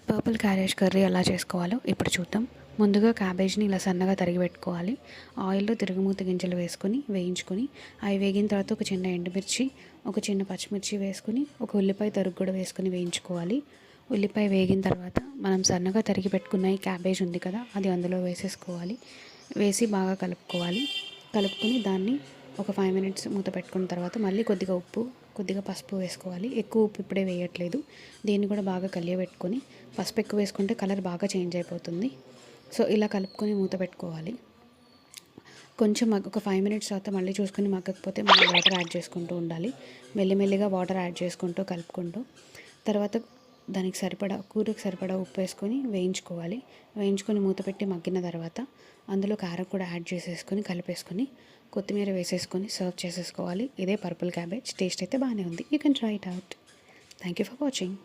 Purple cabbage curry ఎలా చేసుకోవాలో ఇప్పుడు చూద్దాం. ముందుగా క్యాబేజ్ని ఇలా సన్నగా తరిగి పెట్టుకోవాలి. ఆయిల్లో తిరుగుమూత గింజలు వేసుకొని వేయించుకొని, అవి వేగిన తర్వాత ఒక చిన్న ఎండుమిర్చి, ఒక చిన్న పచ్చిమిర్చి వేసుకొని, ఒక ఉల్లిపాయ తరుగు కూడా వేసుకొని వేయించుకోవాలి. ఉల్లిపాయ వేగిన తర్వాత మనం సన్నగా తరిగి పెట్టుకున్న ఈ క్యాబేజ్ ఉంది కదా, అది అందులో వేసేసుకోవాలి. వేసి బాగా కలుపుకొని దాన్ని ఒక 5 మినిట్స్ మూత పెట్టుకున్న తర్వాత మళ్ళీ కొద్దిగా ఉప్పు, కొద్దిగా పసుపు వేసుకోవాలి. ఎక్కువ ఉప్పు ఇప్పుడే వేయట్లేదు. దీన్ని కూడా బాగా కలియబెట్టుకొని, పసుపు ఎక్కువ వేసుకుంటే కలర్ బాగా చేంజ్ అయిపోతుంది. సో ఇలా కలుపుకొని మూత పెట్టుకోవాలి. కొంచెం ఒక 5 మినిట్స్ తర్వాత మళ్ళీ చూసుకొని మగ్గకపోతే మనం వాటర్ యాడ్ చేసుకుంటూ ఉండాలి. మెల్లిమెల్లిగా వాటర్ యాడ్ చేసుకుంటూ కలుపుకుంటూ తర్వాత దానికి సరిపడా కూరకు సరిపడా ఉప్పు వేసుకొని వేయించుకొని మూత పెట్టి మగ్గిన తర్వాత అందులో కారం కూడా యాడ్ చేసేసుకొని కలిపేసుకొని కొత్తిమీర వేసేసుకొని సర్వ్ చేసేసుకోవాలి. ఇదే పర్పుల్ క్యాబేజ్. టేస్ట్ అయితే బాగానే ఉంది. You can try it out. Thank you for watching.